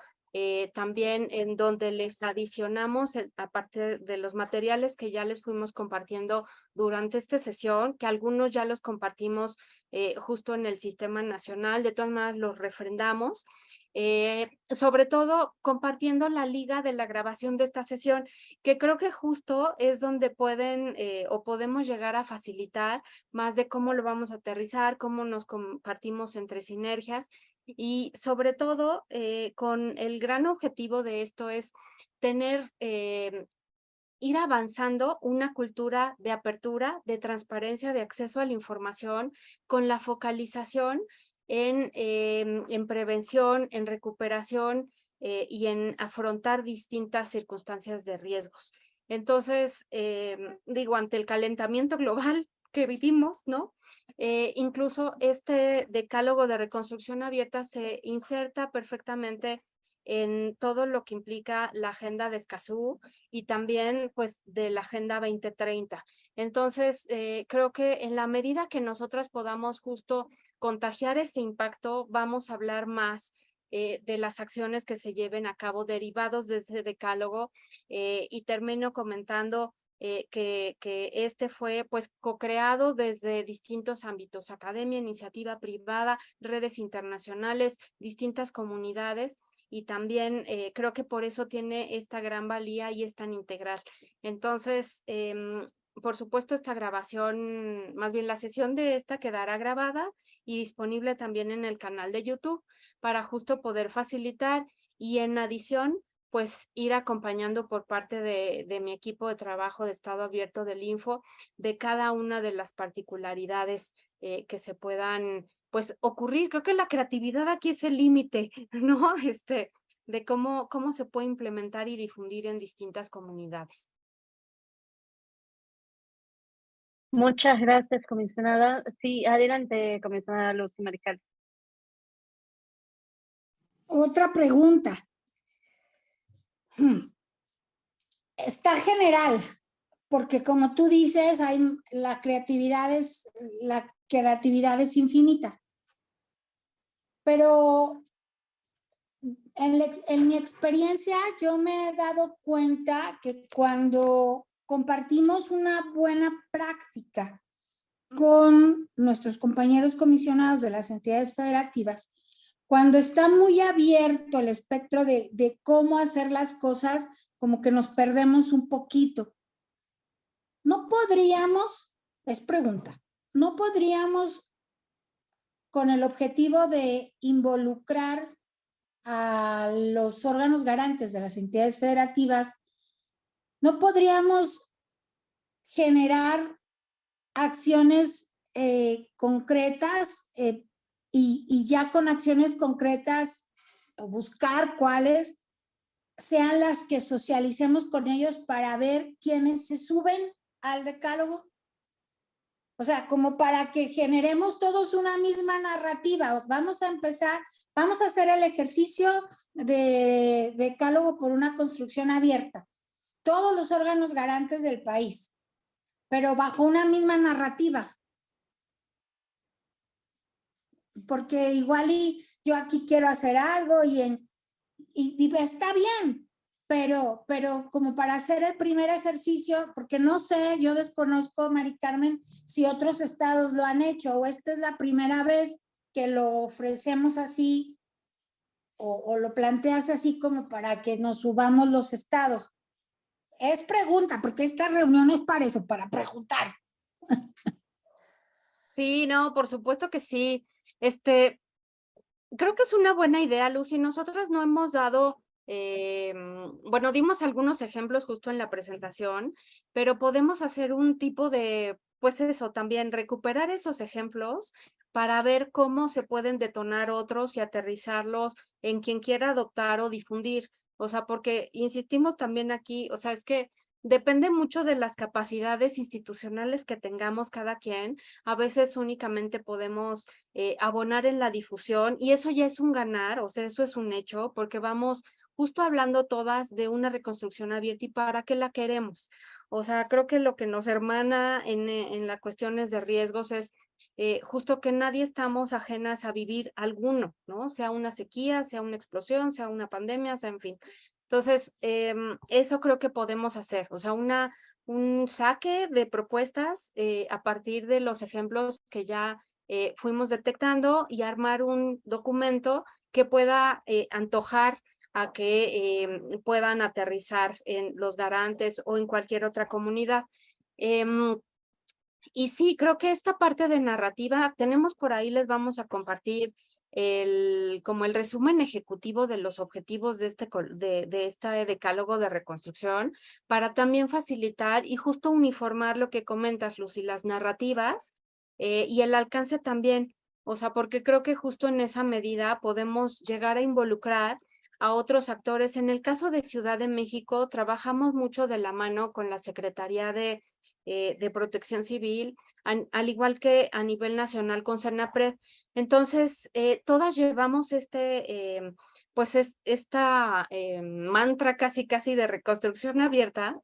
Speaker 3: también en donde les adicionamos, aparte de los materiales que ya les fuimos compartiendo durante esta sesión, que algunos ya los compartimos justo en el Sistema Nacional, de todas maneras los refrendamos, sobre todo compartiendo la liga de la grabación de esta sesión, que creo que justo es donde pueden o podemos llegar a facilitar más de cómo lo vamos a aterrizar, cómo nos compartimos entre sinergias, y sobre todo con el gran objetivo de esto es tener, ir avanzando una cultura de apertura, de transparencia, de acceso a la información, con la focalización en prevención, en recuperación y en afrontar distintas circunstancias de riesgos. Entonces, digo, ante el calentamiento global que vivimos, ¿no? Incluso este decálogo de reconstrucción abierta se inserta perfectamente en todo lo que implica la agenda de Escazú y también pues de la agenda 2030. Entonces, creo que en la medida que nosotras podamos justo contagiar ese impacto, vamos a hablar más de las acciones que se lleven a cabo derivados de ese decálogo y termino comentando que este fue pues co-creado desde distintos ámbitos, academia, iniciativa privada, redes internacionales, distintas comunidades, y también creo que por eso tiene esta gran valía y es tan integral. Entonces, por supuesto, esta grabación, más bien la sesión de esta quedará grabada y disponible también en el canal de YouTube para justo poder facilitar, y en adición, pues ir acompañando por parte de mi equipo de trabajo de Estado Abierto del Info de cada una de las particularidades que se puedan pues ocurrir. Creo que la creatividad aquí es el límite, ¿no? De cómo se puede implementar y difundir en distintas comunidades.
Speaker 1: Muchas gracias, comisionada. Sí, adelante, comisionada Lucy Marical.
Speaker 7: Otra pregunta. Está general, porque como tú dices, la creatividad es infinita. Pero en mi experiencia yo me he dado cuenta que cuando compartimos una buena práctica con nuestros compañeros comisionados de las entidades federativas, cuando está muy abierto el espectro de cómo hacer las cosas, como que nos perdemos un poquito. No podríamos, es pregunta, no podríamos, con el objetivo de involucrar a los órganos garantes de las entidades federativas, no podríamos generar acciones concretas y ya con acciones concretas buscar cuáles sean las que socialicemos con ellos para ver quiénes se suben al decálogo. O sea, como para que generemos todos una misma narrativa. Vamos a empezar, vamos a hacer el ejercicio de decálogo por una construcción abierta. Todos los órganos garantes del país, pero bajo una misma narrativa. Porque igual y yo aquí quiero hacer algo y está bien, pero como para hacer el primer ejercicio, porque no sé, yo desconozco, Mari Carmen, si otros estados lo han hecho o esta es la primera vez que lo ofrecemos así o lo planteas así como para que nos subamos los estados. Es pregunta, porque esta reunión es para eso, para preguntar.
Speaker 3: Sí, no, por supuesto que sí. Creo que es una buena idea, Lucy. Nosotras no hemos dado, bueno, dimos algunos ejemplos justo en la presentación, pero podemos hacer un tipo de, pues eso, también recuperar esos ejemplos para ver cómo se pueden detonar otros y aterrizarlos en quien quiera adoptar o difundir. O sea, porque insistimos también aquí, o sea, es que depende mucho de las capacidades institucionales que tengamos cada quien. A veces únicamente podemos abonar en la difusión y eso ya es un ganar, o sea, eso es un hecho, porque vamos justo hablando todas de una reconstrucción abierta y para qué la queremos. O sea, creo que lo que nos hermana en las cuestiones de riesgos es justo que nadie estamos ajenas a vivir alguno, ¿no? Sea una sequía, sea una explosión, sea una pandemia, sea en fin. Entonces, eso creo que podemos hacer, o sea, un saque de propuestas a partir de los ejemplos que ya fuimos detectando y armar un documento que pueda antojar a que puedan aterrizar en los garantes o en cualquier otra comunidad. Y sí, creo que esta parte de narrativa, tenemos por ahí, les vamos a compartir como el resumen ejecutivo de los objetivos de este decálogo de reconstrucción, para también facilitar y justo uniformar lo que comentas, Lucy, las narrativas y el alcance también. O sea, porque creo que justo en esa medida podemos llegar a involucrar a otros actores. En el caso de Ciudad de México, trabajamos mucho de la mano con la Secretaría de Protección Civil, al igual que a nivel nacional con Senapred. Entonces, todas llevamos esta mantra casi de reconstrucción abierta,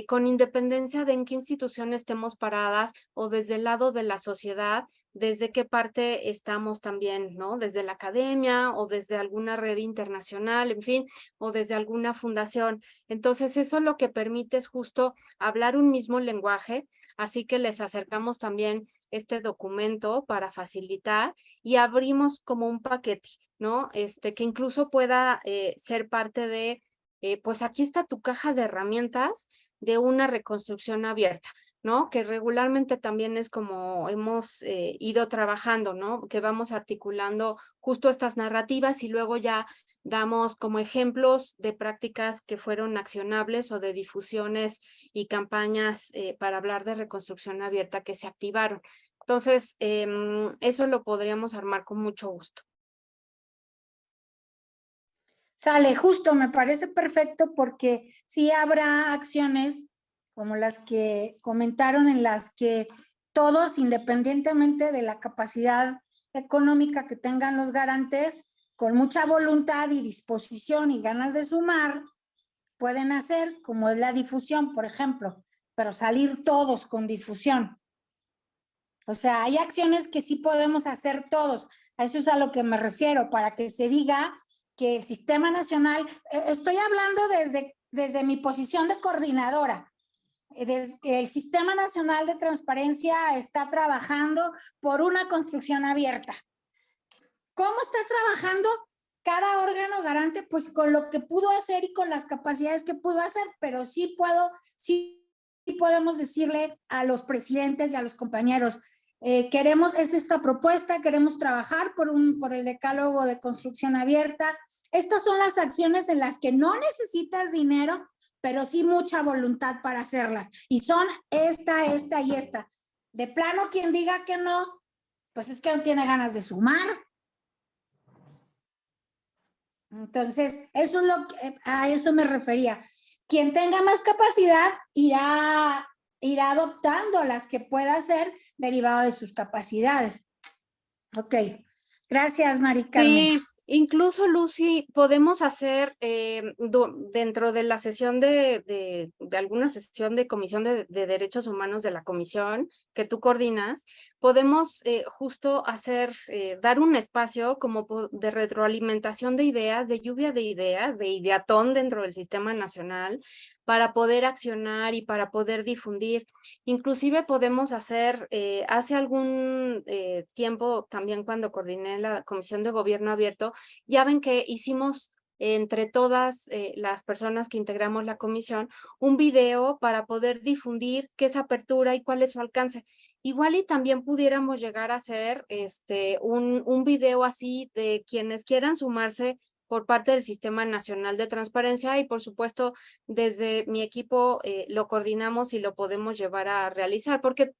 Speaker 3: con independencia de en qué institución estemos paradas o desde el lado de la sociedad, desde qué parte estamos también, ¿no? Desde la academia o desde alguna red internacional, en fin, o desde alguna fundación. Entonces, eso lo que permite es justo hablar un mismo lenguaje, así que les acercamos también este documento para facilitar y abrimos como un paquete, ¿no? Que incluso pueda ser parte de, pues aquí está tu caja de herramientas de una reconstrucción abierta, ¿no? Que regularmente también es como hemos ido trabajando, ¿no? Que vamos articulando justo estas narrativas y luego ya damos como ejemplos de prácticas que fueron accionables o de difusiones y campañas para hablar de reconstrucción abierta que se activaron. Entonces, eso lo podríamos armar con mucho gusto.
Speaker 7: Sale, justo, me parece perfecto porque sí habrá acciones como las que comentaron en las que todos, independientemente de la capacidad económica que tengan los garantes, con mucha voluntad y disposición y ganas de sumar, pueden hacer, como es la difusión, por ejemplo, pero salir todos con difusión. O sea, hay acciones que sí podemos hacer todos. A eso es a lo que me refiero, para que se diga que el Sistema Nacional, estoy hablando desde mi posición de coordinadora, el Sistema Nacional de Transparencia está trabajando por una construcción abierta. ¿Cómo está trabajando cada órgano garante? Pues con lo que pudo hacer y con las capacidades que pudo hacer, pero sí podemos decirle a los presidentes y a los compañeros, queremos, es esta propuesta, queremos trabajar por el decálogo de construcción abierta. Estas son las acciones en las que no necesitas dinero, pero sí mucha voluntad para hacerlas. Y son esta y esta. De plano, quien diga que no, pues es que no tiene ganas de sumar. Entonces, eso es a eso me refería. Quien tenga más capacidad irá adoptando las que pueda hacer derivado de sus capacidades. Ok, gracias, Mari Carmen.
Speaker 3: Sí, incluso, Lucy, podemos hacer dentro de la sesión de alguna sesión de Comisión de Derechos Humanos de la Comisión que tú coordinas, podemos justo dar un espacio como de retroalimentación de ideas, de lluvia de ideas, de ideatón dentro del Sistema Nacional, para poder accionar y para poder difundir. Inclusive podemos hacer, hace algún tiempo también cuando coordiné la Comisión de Gobierno Abierto, ya ven que hicimos entre todas las personas que integramos la comisión, un video para poder difundir qué es apertura y cuál es su alcance. Igual y también pudiéramos llegar a hacer un video así de quienes quieran sumarse por parte del Sistema Nacional de Transparencia y por supuesto desde mi equipo lo coordinamos y lo podemos llevar a realizar porque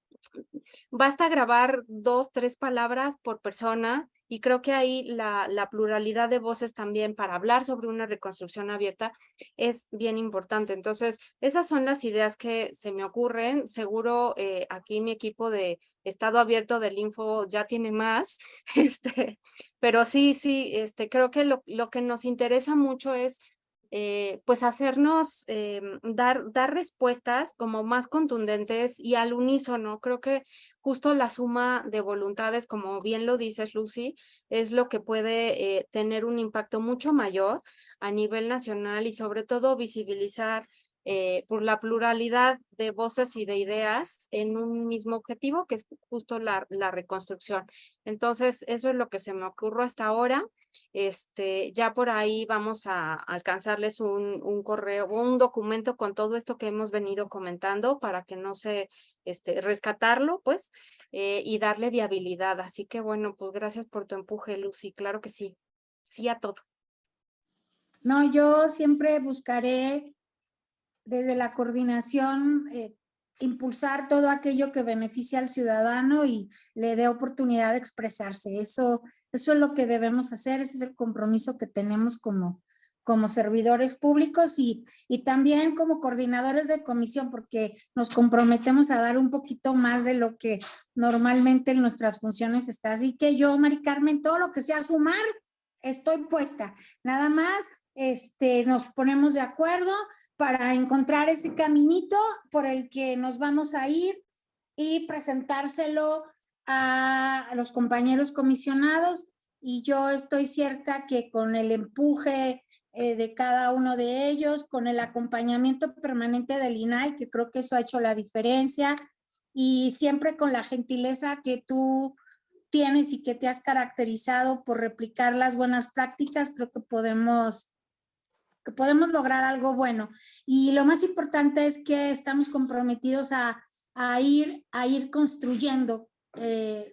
Speaker 3: basta grabar 2, 3 palabras por persona Y creo que ahí la pluralidad de voces también para hablar sobre una reconstrucción abierta es bien importante. Entonces, esas son las ideas que se me ocurren. Seguro aquí mi equipo de Estado Abierto del Info ya tiene más, pero sí, creo que lo que nos interesa mucho es pues hacernos dar respuestas como más contundentes y al unísono. Creo que justo la suma de voluntades, como bien lo dices, Lucy, es lo que puede tener un impacto mucho mayor a nivel nacional y sobre todo visibilizar por la pluralidad de voces y de ideas en un mismo objetivo, que es justo la reconstrucción. Entonces, eso es lo que se me ocurrió hasta ahora. Ya por ahí vamos a alcanzarles un correo, un documento con todo esto que hemos venido comentando para que no se, rescatarlo, pues, y darle viabilidad. Así que bueno, pues gracias por tu empuje, Lucy. Claro que sí. Sí a todo.
Speaker 7: No, yo siempre buscaré desde la coordinación impulsar todo aquello que beneficie al ciudadano y le dé oportunidad de expresarse. Eso es lo que debemos hacer, ese es el compromiso que tenemos como servidores públicos y también como coordinadores de comisión, porque nos comprometemos a dar un poquito más de lo que normalmente en nuestras funciones está. Así que yo, Mari Carmen, todo lo que sea sumar, estoy puesta. Nada más nos ponemos de acuerdo para encontrar ese caminito por el que nos vamos a ir y presentárselo a los compañeros comisionados, y yo estoy cierta que con el empuje de cada uno de ellos, con el acompañamiento permanente del INAI, que creo que eso ha hecho la diferencia, y siempre con la gentileza que tú tienes y que te has caracterizado por replicar las buenas prácticas, creo que podemos lograr algo bueno. Y lo más importante es que estamos comprometidos a ir construyendo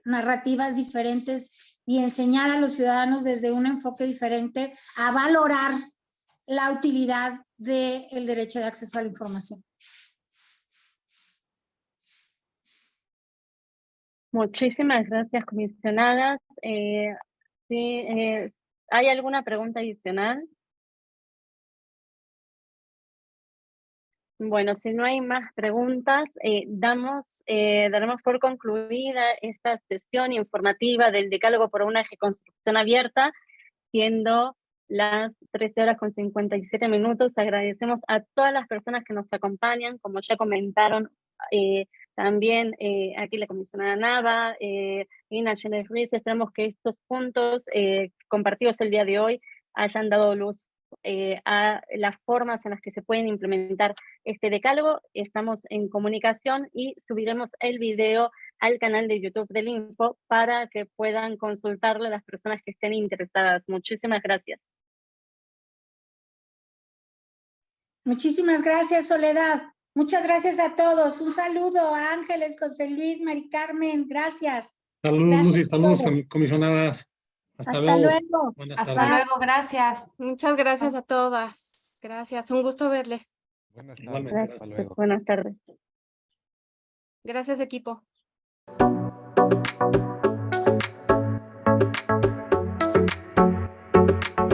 Speaker 7: narrativas diferentes y enseñar a los ciudadanos desde un enfoque diferente a valorar la utilidad del derecho de acceso a la información.
Speaker 1: Muchísimas gracias, comisionadas. ¿Hay alguna pregunta adicional? Bueno, si no hay más preguntas, daremos por concluida esta sesión informativa del Decálogo por una reconstrucción abierta, siendo las 13:57. Agradecemos a todas las personas que nos acompañan, como ya comentaron también aquí la comisionada Nava, Ina Chenez Ruiz. Esperamos que estos puntos compartidos el día de hoy hayan dado luz a las formas en las que se pueden implementar este decálogo. Estamos en comunicación y subiremos el video al canal de YouTube del Info para que puedan consultarlo a las personas que estén interesadas. Muchísimas gracias.
Speaker 7: Muchísimas gracias, Soledad. Muchas gracias a todos. Un saludo a Ángeles, José Luis, Mari Carmen. Gracias.
Speaker 8: Saludos, Lucy. Saludos, comisionadas.
Speaker 7: Hasta luego.
Speaker 3: Hasta luego, gracias. Muchas gracias a todas. Gracias, un gusto verles.
Speaker 9: Buenas tardes.
Speaker 8: Igualmente.
Speaker 9: Hasta luego.
Speaker 1: Buenas tardes.
Speaker 3: Gracias, equipo.